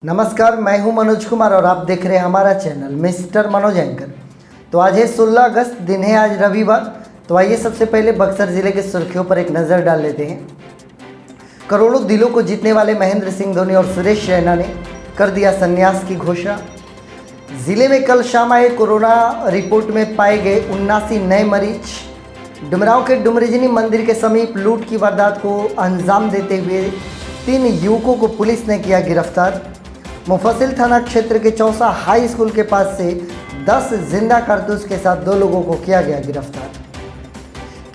नमस्कार, मैं हूं मनोज कुमार और आप देख रहे हैं हमारा चैनल मिस्टर मनोज एंकर। तो आज है 16 अगस्त, दिन है आज रविवार। तो आइए सबसे पहले बक्सर ज़िले की सुर्खियों पर एक नज़र डाल लेते हैं। करोड़ों दिलों को जीतने वाले महेंद्र सिंह धोनी और सुरेश रैना ने कर दिया संन्यास की घोषणा। ज़िले में कल शाम आए कोरोना रिपोर्ट में पाए गए 79 नए मरीज। डुमरांव के डुमरिजनी मंदिर के समीप लूट की वारदात को अंजाम देते हुए 3 युवकों को पुलिस ने किया गिरफ्तार। मुफस्सिल थाना क्षेत्र के चौसा हाई स्कूल के पास से 10 जिंदा कारतूस के साथ 2 लोगों को किया गया गिरफ्तार।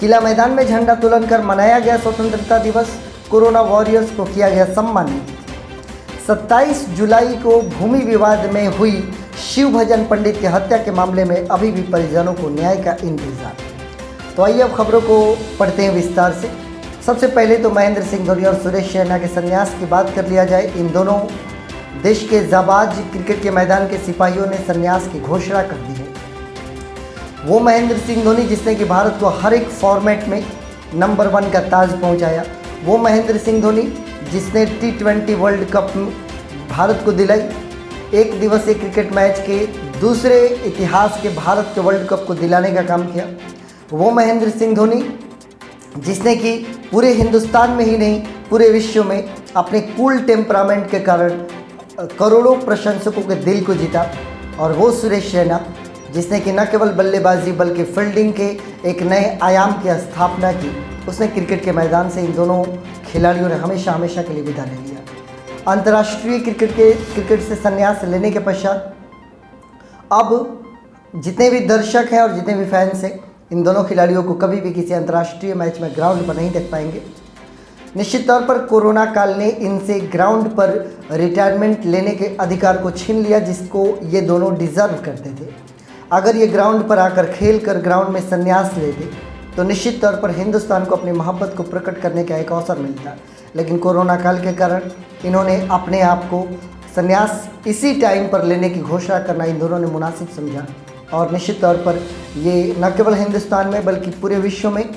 किला मैदान में झंडा तोलन कर मनाया गया स्वतंत्रता दिवस। कोरोना वॉरियर्स को किया गया सम्मानित। 27 जुलाई को भूमि विवाद में हुई शिव भजन पंडित की हत्या के मामले में अभी भी परिजनों को न्याय का इंतजार। तो आइए अब खबरों को पढ़ते हैं विस्तार से। सबसे पहले तो महेंद्र सिंह धोनी और सुरेश रैना के संन्यास की बात कर लिया जाए। इन दोनों देश के जाबाज क्रिकेट के मैदान के सिपाहियों ने संन्यास की घोषणा कर दी है। वो महेंद्र सिंह धोनी जिसने कि भारत को हर एक फॉर्मेट में नंबर 1 का ताज पहुंचाया। वो महेंद्र सिंह धोनी जिसने T20 वर्ल्ड कप भारत को दिलाई। एक दिवसीय क्रिकेट मैच के दूसरे इतिहास के भारत के वर्ल्ड कप को दिलाने का काम किया। वो महेंद्र सिंह धोनी जिसने कि पूरे हिंदुस्तान में ही नहीं पूरे विश्व में अपने कूल टेम्परामेंट के कारण करोड़ों प्रशंसकों के दिल को जीता। और वो सुरेश रैना जिसने कि न केवल बल्लेबाजी बल्कि फील्डिंग के एक नए आयाम की स्थापना की। उसने क्रिकेट के मैदान से इन दोनों खिलाड़ियों ने हमेशा के लिए विदा ले लिया। अंतर्राष्ट्रीय क्रिकेट से संन्यास लेने के पश्चात अब जितने भी दर्शक हैं और जितने भी फैंस हैं इन दोनों खिलाड़ियों को कभी भी किसी अंतर्राष्ट्रीय मैच में ग्राउंड पर नहीं देख पाएंगे। निश्चित तौर पर कोरोना काल ने इनसे ग्राउंड पर रिटायरमेंट लेने के अधिकार को छीन लिया जिसको ये दोनों डिज़र्व करते थे। अगर ये ग्राउंड पर आकर खेल कर ग्राउंड में संन्यास लेते तो निश्चित तौर पर हिंदुस्तान को अपनी मोहब्बत को प्रकट करने का एक अवसर मिलता। लेकिन कोरोना काल के कारण इन्होंने अपने आप को संन्यास इसी टाइम पर लेने की घोषणा करना इन दोनों ने मुनासिब समझा। और निश्चित तौर पर ये न केवल हिंदुस्तान में बल्कि पूरे विश्व में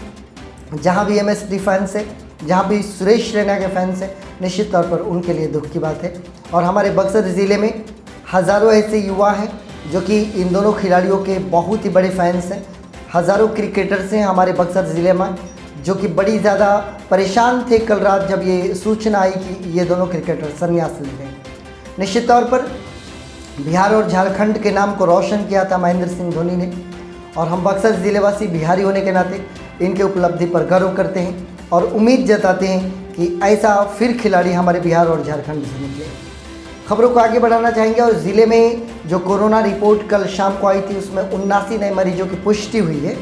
जहाँ भी MSD फैंस है, जहाँ भी सुरेश रैना के फैंस हैं, निश्चित तौर पर उनके लिए दुख की बात है। और हमारे बक्सर ज़िले में हज़ारों ऐसे युवा हैं जो कि इन दोनों खिलाड़ियों के बहुत ही बड़े फैंस हैं। हज़ारों क्रिकेटर्स हैं हमारे बक्सर ज़िले में जो कि बड़ी ज़्यादा परेशान थे कल रात जब ये सूचना आई कि ये दोनों क्रिकेटर संन्यास ले गए। निश्चित तौर पर बिहार और झारखंड के नाम को रोशन किया था महेंद्र सिंह धोनी ने। और हम बक्सर ज़िलेवासी बिहारी होने के नाते इनके उपलब्धि पर गर्व करते हैं और उम्मीद जताते हैं कि ऐसा फिर खिलाड़ी हमारे बिहार और झारखंड से निकले। खबरों को आगे बढ़ाना चाहेंगे। और ज़िले में जो कोरोना रिपोर्ट कल शाम को आई थी उसमें 79 नए मरीजों की पुष्टि हुई है।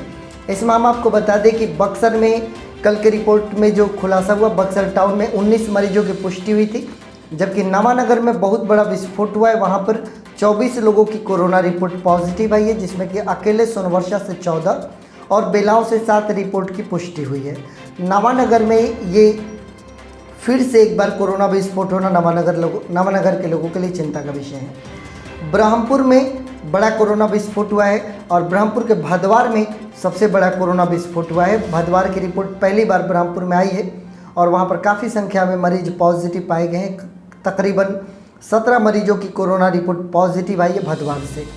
इसमें हम आपको बता दें कि बक्सर में कल के रिपोर्ट में जो खुलासा हुआ, बक्सर टाउन में 19 मरीजों की पुष्टि हुई थी, जबकि नवानगर में बहुत बड़ा विस्फोट हुआ है। वहाँ पर 24 लोगों की कोरोना रिपोर्ट पॉजिटिव आई है, जिसमें कि अकेले सोनवर्षा से 14 और बेलाव से 7 रिपोर्ट की पुष्टि हुई है। नवानगर में ये फिर से एक बार कोरोना विस्फोट होना नवानगर के लोगों के लिए चिंता का विषय है। ब्रह्मपुर में बड़ा कोरोना विस्फोट हुआ है और ब्रह्मपुर के भदवार में सबसे बड़ा कोरोना विस्फोट हुआ है। भदवार की रिपोर्ट पहली बार ब्रह्मपुर में आई है और वहाँ पर काफ़ी संख्या में मरीज पॉजिटिव पाए गए हैं। तकरीबन 17 मरीजों की कोरोना रिपोर्ट पॉजिटिव आई है भदवार से।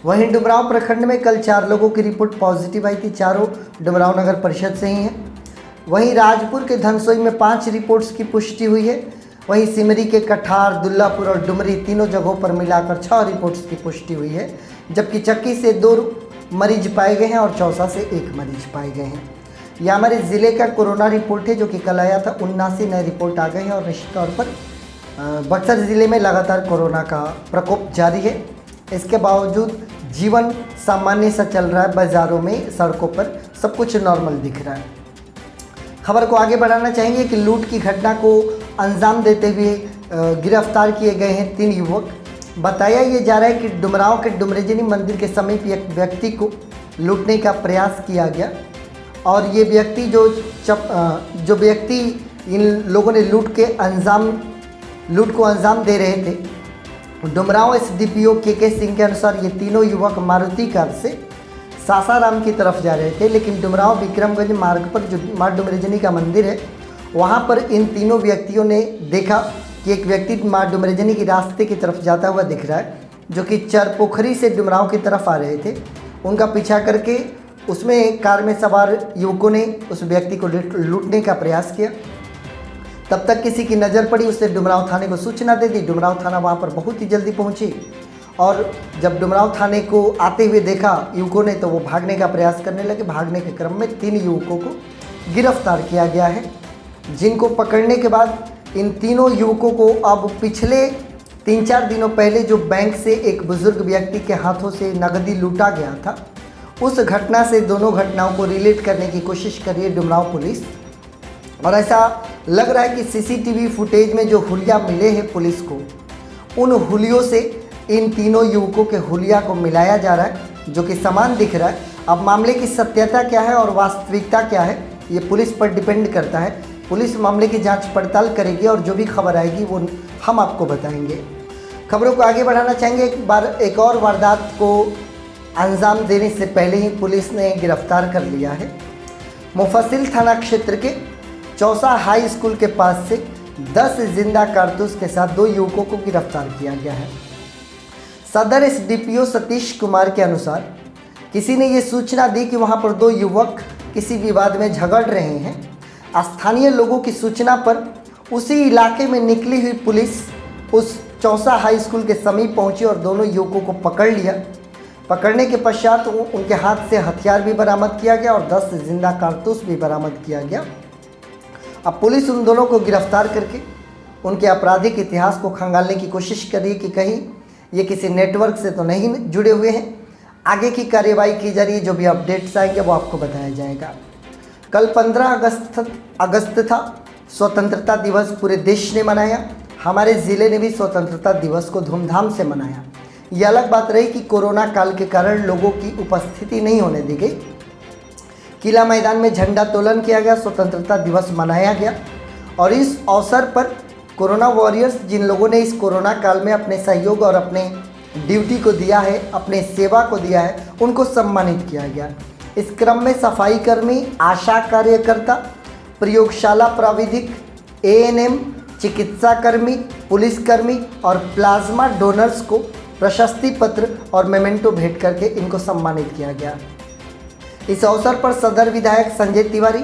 वहीं डुमरांव प्रखंड में कल 4 लोगों की रिपोर्ट पॉजिटिव आई थी, चारों डुमरांव नगर परिषद से ही हैं। वहीं राजपुर के धनसोई में 5 रिपोर्ट्स की पुष्टि हुई है। वहीं सिमरी के कठार, दुल्लापुर और डुमरी तीनों जगहों पर मिलाकर 6 रिपोर्ट्स की पुष्टि हुई है, जबकि चक्की से 2 मरीज पाए गए हैं और चौसा से 1 मरीज पाए गए हैं। यह हमारे ज़िले का कोरोना रिपोर्ट है जो कि कल आया था। 79 नए रिपोर्ट आ गए हैं और निश्चित तौर पर बक्सर ज़िले में लगातार कोरोना का प्रकोप जारी है। इसके बावजूद जीवन सामान्य सा चल रहा है। बाज़ारों में, सड़कों पर सब कुछ नॉर्मल दिख रहा है। खबर को आगे बढ़ाना चाहेंगे कि लूट की घटना को अंजाम देते हुए गिरफ्तार किए गए हैं 3 युवक। बताया ये जा रहा है कि डुमरांव के डुमरिजनी मंदिर के समीप एक व्यक्ति को लूटने का प्रयास किया गया और ये व्यक्ति जो व्यक्ति इन लोगों ने लूट को अंजाम दे रहे थे। डुमरांव SDPO KK सिंह के अनुसार ये तीनों युवक मारुति कार से सासाराम की तरफ जा रहे थे, लेकिन डुमरांव विक्रमगंज मार्ग पर जो माँ डुमरिजनी का मंदिर है वहाँ पर इन तीनों व्यक्तियों ने देखा कि एक व्यक्ति माँ डुमरजनी के रास्ते की तरफ जाता हुआ दिख रहा है, जो कि चरपोखरी से डुमरांव की तरफ आ रहे थे। उनका पीछा करके उसमें एक कार में सवार युवकों ने उस व्यक्ति को लूटने का प्रयास किया। तब तक किसी की नज़र पड़ी, उसने डुमरांव थाने को सूचना दे दी। डुमरांव थाना वहाँ पर बहुत ही जल्दी पहुँची और जब डुमरांव थाने को आते हुए देखा युवकों ने, तो वो भागने का प्रयास करने लगे। भागने के क्रम में 3 युवकों को गिरफ्तार किया गया है, जिनको पकड़ने के बाद इन तीनों युवकों को अब पिछले 3-4 दिनों पहले जो बैंक से एक बुजुर्ग व्यक्ति के हाथों से नकदी लूटा गया था, उस घटना से दोनों घटनाओं को रिलेट करने की कोशिश कर रही है डुमरांव पुलिस। और ऐसा लग रहा है कि सीसीटीवी फुटेज में जो हुलिया मिले हैं पुलिस को, उन हुलियों से इन तीनों युवकों के हुलिया को मिलाया जा रहा है, जो कि समान दिख रहा है। अब मामले की सत्यता क्या है और वास्तविकता क्या है, ये पुलिस पर डिपेंड करता है। पुलिस मामले की जांच पड़ताल करेगी और जो भी खबर आएगी वो हम आपको बताएंगे। खबरों को आगे बढ़ाना चाहेंगे। एक और वारदात को अंजाम देने से पहले ही पुलिस ने गिरफ्तार कर लिया है। मुफस्सिल थाना क्षेत्र के चौसा हाई स्कूल के पास से 10 जिंदा कारतूस के साथ 2 युवकों को गिरफ्तार किया गया है। सदर एसडीपीओ सतीश कुमार के अनुसार किसी ने ये सूचना दी कि वहाँ पर 2 युवक किसी विवाद में झगड़ रहे हैं। स्थानीय लोगों की सूचना पर उसी इलाके में निकली हुई पुलिस उस चौसा हाई स्कूल के समीप पहुंची और दोनों युवकों को पकड़ लिया। पकड़ने के पश्चात उनके हाथ से हथियार भी बरामद किया गया और 10 जिंदा कारतूस भी बरामद किया गया। अब पुलिस उन दोनों को गिरफ्तार करके उनके आपराधिक इतिहास को खंगालने की कोशिश कर रही है कि कहीं ये किसी नेटवर्क से तो नहीं जुड़े हुए हैं। आगे की कार्यवाही की जा रही है, जो भी अपडेट्स आएंगे वो आपको बताया जाएगा। कल 15 अगस्त था, स्वतंत्रता दिवस पूरे देश ने मनाया। हमारे ज़िले ने भी स्वतंत्रता दिवस को धूमधाम से मनाया। ये अलग बात रही कि कोरोना काल के कारण लोगों की उपस्थिति नहीं होने दी गई। किला मैदान में झंडा तोलन किया गया, स्वतंत्रता दिवस मनाया गया और इस अवसर पर कोरोना वॉरियर्स, जिन लोगों ने इस कोरोना काल में अपने सहयोग और अपने ड्यूटी को दिया है, अपने सेवा को दिया है, उनको सम्मानित किया गया। इस क्रम में सफाई कर्मी, आशा कार्यकर्ता, प्रयोगशाला प्राविधिक, एएनएम, चिकित्सा कर्मी, पुलिसकर्मी और प्लाज्मा डोनर्स को प्रशस्ति पत्र और मेमेंटो भेंट करके इनको सम्मानित किया गया। इस अवसर पर सदर विधायक संजय तिवारी,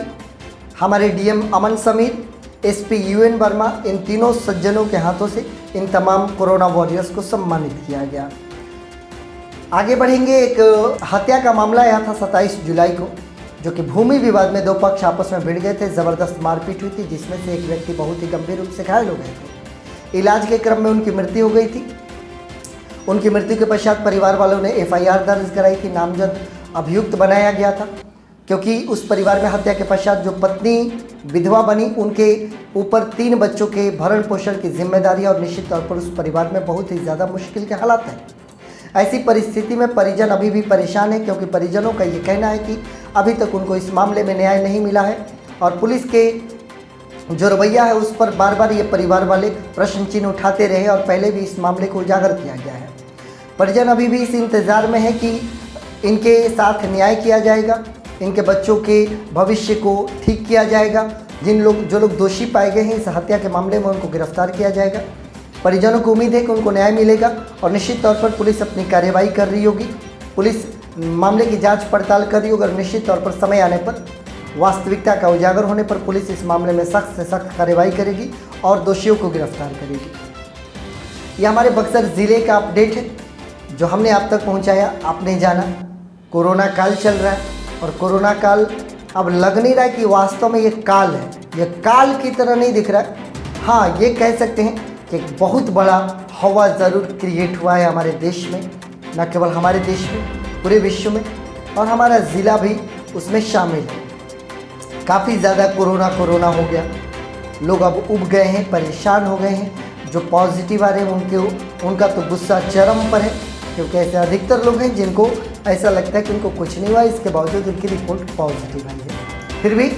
हमारे डीएम अमन समीर, एसपी यूएन वर्मा, इन तीनों सज्जनों के हाथों से इन तमाम कोरोना वॉरियर्स को सम्मानित किया गया। आगे बढ़ेंगे। एक हत्या का मामला आया था 27 जुलाई को, जो कि भूमि विवाद में 2 पक्ष आपस में भिड़ गए थे। ज़बरदस्त मारपीट हुई थी, जिसमें से एक व्यक्ति बहुत ही गंभीर रूप से घायल हो गए थे। इलाज के क्रम में उनकी मृत्यु हो गई थी। उनकी मृत्यु के पश्चात परिवार वालों ने एफआईआर दर्ज कराई थी। नामजद अभियुक्त बनाया गया था, क्योंकि उस परिवार में हत्या के पश्चात जो पत्नी विधवा बनी, उनके ऊपर 3 बच्चों के भरण पोषण की जिम्मेदारी और निश्चित तौर पर उस परिवार में बहुत ही ज़्यादा मुश्किल के हालात हैं। ऐसी परिस्थिति में परिजन अभी भी परेशान है, क्योंकि परिजनों का ये कहना है कि अभी तक उनको इस मामले में न्याय नहीं मिला है और पुलिस के जो रवैया है उस पर बार बार ये परिवार वाले प्रश्न चिन्ह उठाते रहे और पहले भी इस मामले को उजागर किया गया है। परिजन अभी भी इस इंतज़ार में है कि इनके साथ न्याय किया जाएगा, इनके बच्चों के भविष्य को ठीक किया जाएगा। जो लोग दोषी पाए गए हैं इस हत्या के मामले में, उनको गिरफ्तार किया जाएगा। परिजनों को उम्मीद है कि उनको न्याय मिलेगा और निश्चित तौर पर पुलिस अपनी कार्यवाही कर रही होगी। पुलिस मामले की जांच पड़ताल कर रही होगी और निश्चित तौर पर समय आने पर, वास्तविकता का उजागर होने पर पुलिस इस मामले में सख्त से सख्त कार्रवाई करेगी और दोषियों को गिरफ्तार करेगी। ये हमारे बक्सर ज़िले का अपडेट है जो हमने आप तक पहुँचाया। आपने जाना कोरोना काल चल रहा है और कोरोना काल अब लग नहीं रहा है कि वास्तव में ये काल है। ये काल की तरह नहीं दिख रहा है। हाँ, ये कह सकते हैं कि एक बहुत बड़ा हवा ज़रूर क्रिएट हुआ है हमारे देश में, न केवल हमारे देश में, पूरे विश्व में, और हमारा ज़िला भी उसमें शामिल है। काफ़ी ज़्यादा कोरोना हो गया, लोग अब उब गए हैं, परेशान हो गए हैं। जो पॉजिटिव आ रहे हैं उनका तो गुस्सा चरम पर है, क्योंकि ऐसे अधिकतर लोग हैं जिनको ऐसा लगता है कि उनको कुछ नहीं हुआ, इसके बावजूद उनकी रिपोर्ट पॉजिटिव आई है। फिर भी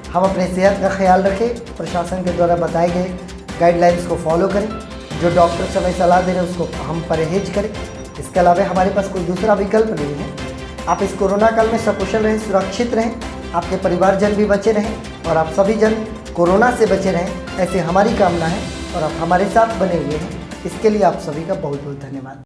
हम अपने सेहत का ख्याल रखें, प्रशासन के द्वारा बताए गए गाइडलाइंस को फॉलो करें, जो डॉक्टर समय सलाह दे रहे हैं उसको हम परहेज करें। इसके अलावा हमारे पास कोई दूसरा विकल्प नहीं है। आप इस कोरोना काल में सकुशल रहें, सुरक्षित रहें, आपके परिवारजन भी बचे रहें और आप सभी जन कोरोना से बचे रहें, ऐसी हमारी कामना है। और आप हमारे साथ बने हुए हैं, इसके लिए आप सभी का बहुत बहुत धन्यवाद।